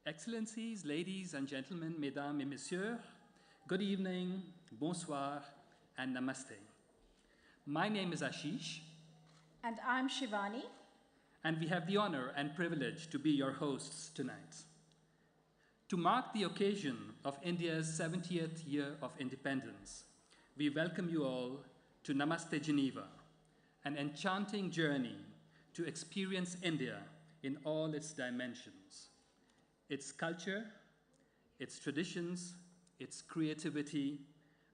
Excellencies, ladies and gentlemen, mesdames et messieurs, good evening, bonsoir, and namaste. My name is Ashish. And I'm Shivani. And we have the honor and privilege to be your hosts tonight. To mark the occasion of India's 70th year of independence, we welcome you all to Namaste, Geneva, an enchanting journey to experience India in all its dimensions. Its culture, its traditions, its creativity,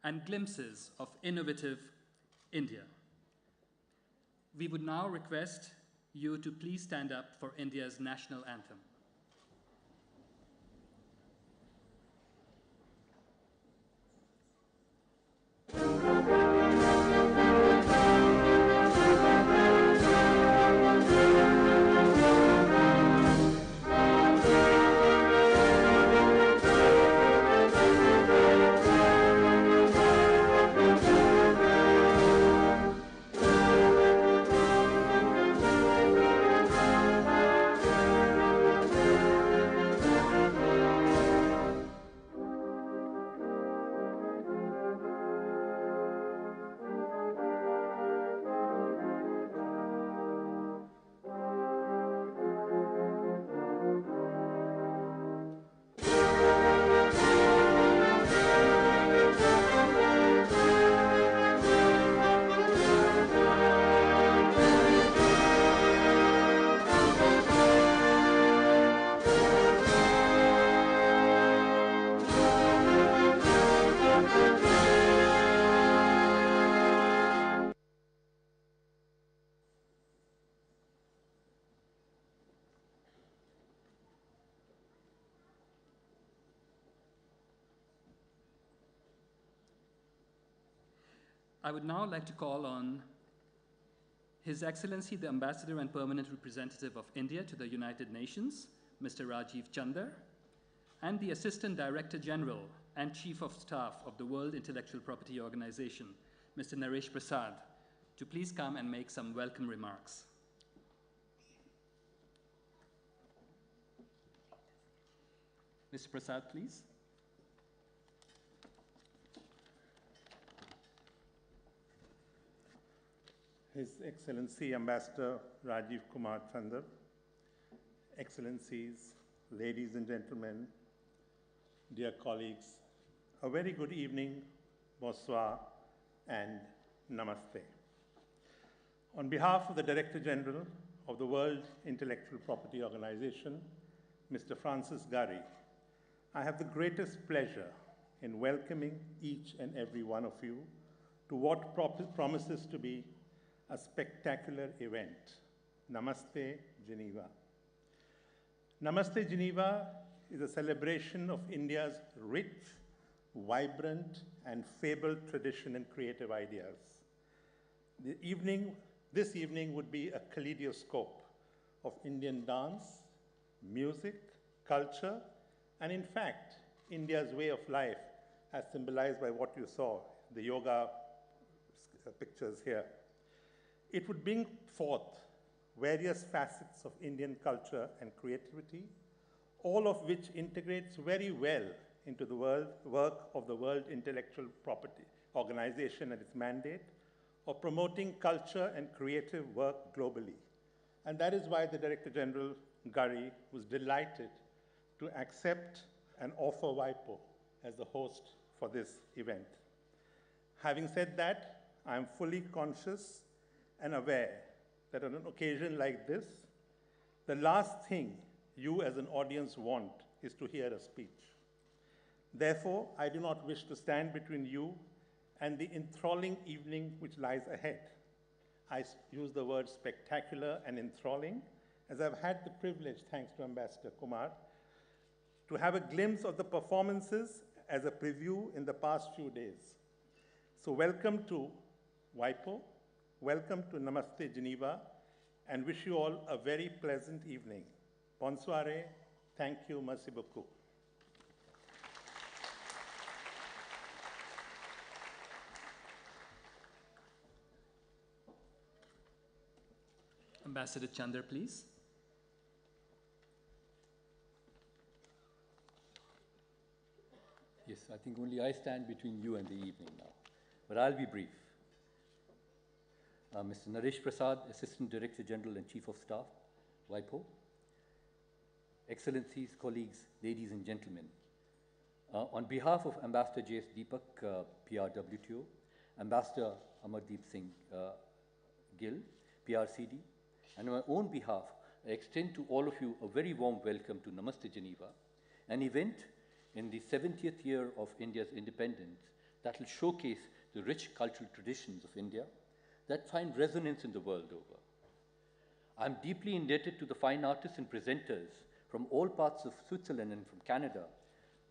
and glimpses of innovative India. We would now request you to please stand up for India's national anthem. I would now like to call on His Excellency, the Ambassador and Permanent Representative of India to the United Nations, Mr. Rajiv Chander, and the Assistant Director General and Chief of Staff of the World Intellectual Property Organization, Mr. Naresh Prasad, to please come and make some welcome remarks. Mr. Prasad, please. His Excellency Ambassador Rajiv Kumar Chander, Excellencies, ladies and gentlemen, dear colleagues, a very good evening, bonsoir, and namaste. On behalf of the Director General of the World Intellectual Property Organization, Mr. Francis Gurry, I have the greatest pleasure in welcoming each and every one of you to what promises to be a spectacular event, Namaste, Geneva. Namaste, Geneva is a celebration of India's rich, vibrant, and fabled tradition and creative ideas. This evening would be a kaleidoscope of Indian dance, music, culture, and in fact, India's way of life, as symbolized by what you saw, the yoga pictures here. It would bring forth various facets of Indian culture and creativity, all of which integrates very well into the work of the World Intellectual Property Organization and its mandate of promoting culture and creative work globally. And that is why the Director General, Gurry, was delighted to accept and offer WIPO as the host for this event. Having said that, I am fully conscious and aware that on an occasion like this, the last thing you as an audience want is to hear a speech. Therefore, I do not wish to stand between you and the enthralling evening which lies ahead. I use the word spectacular and enthralling, as I've had the privilege, thanks to Ambassador Kumar, to have a glimpse of the performances as a preview in the past few days. So welcome to WIPO. Welcome to Namaste, Geneva, and wish you all a very pleasant evening. Bonsoir, thank you, merci beaucoup. Ambassador Chander, please. Yes, I think only I stand between you and the evening now, but I'll be brief. Mr. Naresh Prasad, Assistant Director General and Chief of Staff, WIPO. Excellencies, colleagues, ladies and gentlemen. On behalf of Ambassador J.S. Deepak, PRWTO, Ambassador Amardeep Singh Gill, PRCD, and on my own behalf, I extend to all of you a very warm welcome to Namaste, Geneva, an event in the 70th year of India's independence that will showcase the rich cultural traditions of India that find resonance in the world over. I'm deeply indebted to the fine artists and presenters from all parts of Switzerland and from Canada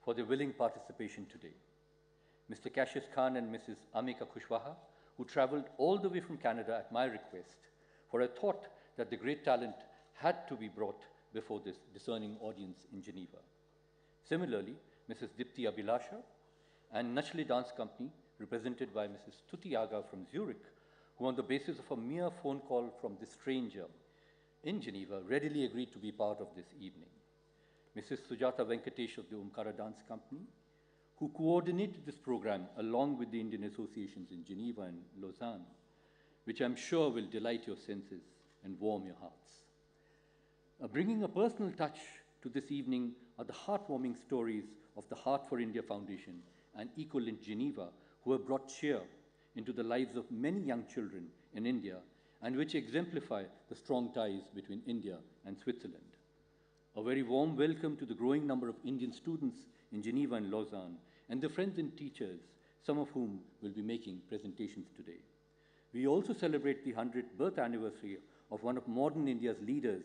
for their willing participation today. Mr. Cassius Khan and Mrs. Amika Kushwaha, who traveled all the way from Canada at my request, for I thought that the great talent had to be brought before this discerning audience in Geneva. Similarly, Mrs. Dipti Abhilasha and Nachle Dance Company, represented by Mrs. Tuti Aga from Zurich, who on the basis of a mere phone call from this stranger in Geneva readily agreed to be part of this evening. Mrs. Sujata Venkatesh of the Omkara Dance Company, who coordinated this program along with the Indian associations in Geneva and Lausanne, which I'm sure will delight your senses and warm your hearts. Bringing a personal touch to this evening are the heartwarming stories of the Heart for India Foundation and Ecolint Geneva, who have brought cheer into the lives of many young children in India and which exemplify the strong ties between India and Switzerland. A very warm welcome to the growing number of Indian students in Geneva and Lausanne and the friends and teachers, some of whom will be making presentations today. We also celebrate the 100th birth anniversary of one of modern India's leaders,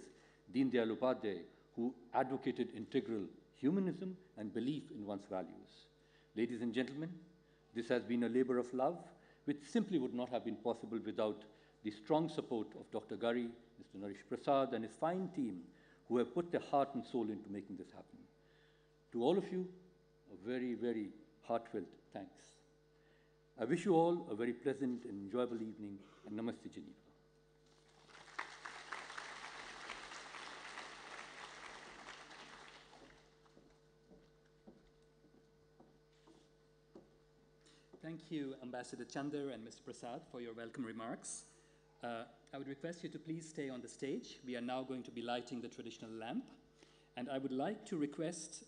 Deen Dayal Upadhyay, who advocated integral humanism and belief in one's values. Ladies and gentlemen, this has been a labor of love, which simply would not have been possible without the strong support of Dr. Gari, Mr. Naresh Prasad, and his fine team, who have put their heart and soul into making this happen. To all of you, a very, very heartfelt thanks. I wish you all a very pleasant and enjoyable evening, and Namaste, Geneva. Thank you, Ambassador Chander and Mr. Prasad, for your welcome remarks. I would request you to please stay on the stage. We are now going to be lighting the traditional lamp. And I would like to request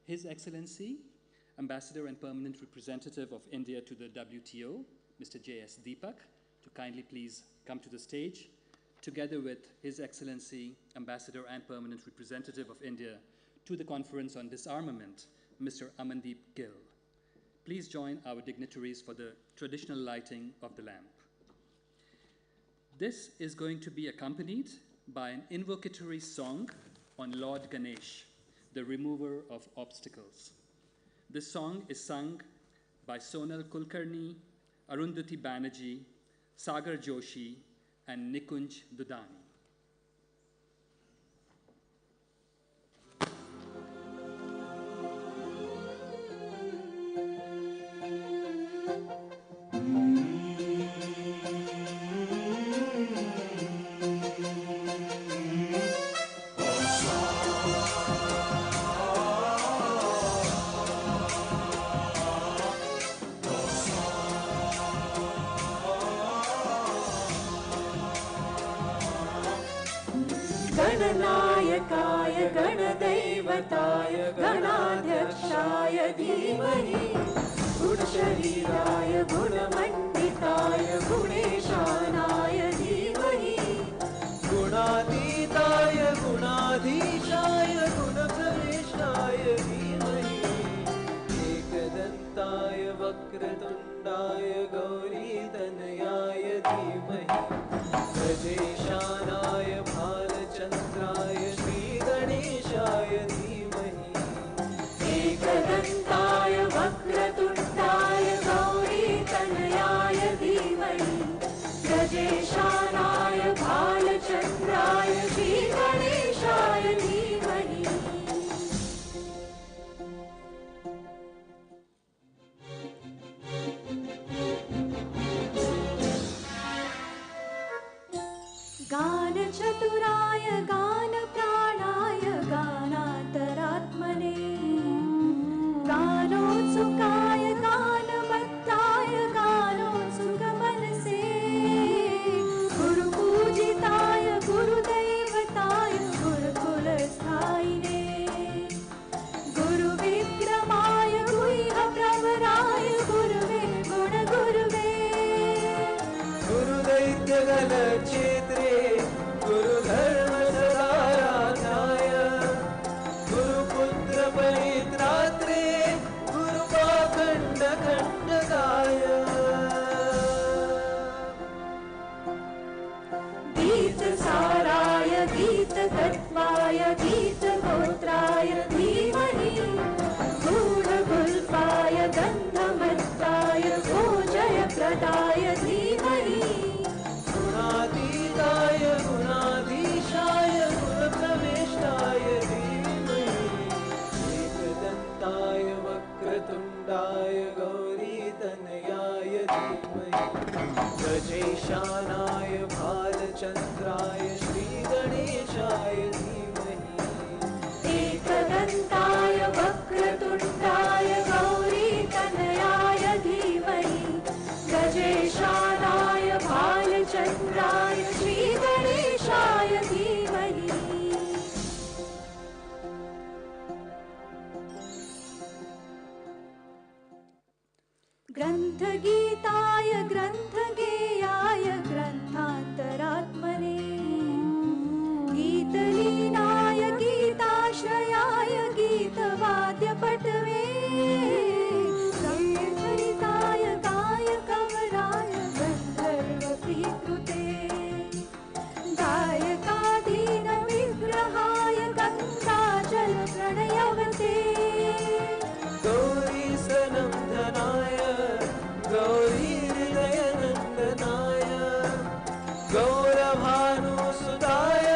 His Excellency, Ambassador and Permanent Representative of India to the WTO, Mr. J.S. Deepak, to kindly please come to the stage, together with His Excellency, Ambassador and Permanent Representative of India to the Conference on Disarmament, Mr. Amandeep Gill. Please join our dignitaries for the traditional lighting of the lamp. This is going to be accompanied by an invocatory song on Lord Ganesh, the remover of obstacles. This song is sung by Sonal Kulkarni, Arundhati Banerjee, Sagar Joshi, and Nikunj Dudani. गणनायकाय गणदैवताय गणाध्यक्षाय धीमहि गुणशरीराय गुणमण्डिताय गुणेशानाय धीमहि गुणातीताय गुणाधीशाय गुणप्रविष्टाय धीमहि एकदन्ताय वक्रतुण्डाय गौरीतनयाय धीमहि गजेशानाय भालचन्द्राय श्रीगणेशाय धीमहि एकदन्ताय वक्रतुण्डाय गौरीतनयाय धीमहि गजेशानाय भालचन्द्राय श्रीगणेशाय धीमहि गानचतुरा गीतगात्राय गीतगोत्राय धीमहि गूढगुल्फाय गन्धमत्ताय भोजयप्रदाय धीमहि गुणातीताय गुणाधीशाय गुणप्रविष्टाय धीमहि एकदन्ताय वक्रतुण्डाय गौरीतनयाय धीमहि गजेशानाय भालचन्द्राय श्रीगणेशाय धीमहि एकदन्ताय वक्रतुण्डाय गौरीतनयाय धीमहि गजेशानाय भालचन्द्राय श्रीगणेशाय धीमहि ग्रन्थगीताय ग्रन्थगेयाय ग्रन्थान्तरात्मने गीतलीनाय गीताश्रयाय गीतवाद्यपटवे गम्यचरिताय गायकवराय गन्धर्वप्रीकृते गायकाधीनविग्रहाय गङ्गाजलप्रणयवते गौरीसनन्दनाय गौरीहृदयनन्दनाय गौरभानुसुताय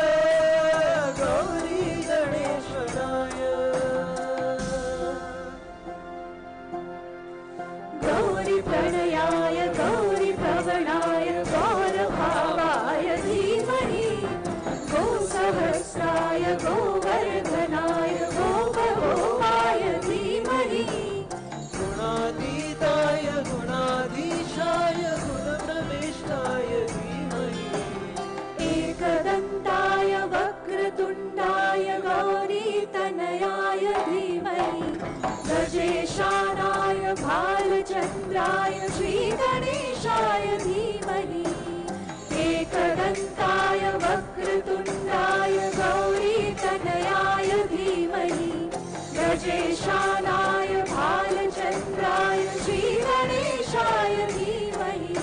गौरीगणेश्वराय गौरीप्रणयाय गौरीप्रवणाय गौरभावाय धीमहि गोसहस्राय गोवर्धनाय गोपगोपाय धीमहि गुणातीताय गुणाधीशाय गुणप्रविष्टाय धीमहि एकदन्ताय वक्रतुण्डाय गौरीतनयाय धीमहि गजेशानाय भालचन्द्राय श्रीगणेशाय धीमहि एकदन्ताय वक्रतुण्डाय गौरीतनयाय धीमहि गजेशानाय भालचन्द्राय श्रीगणेशाय धीमहि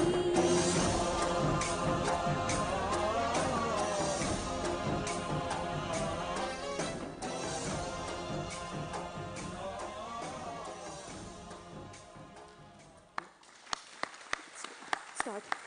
Start.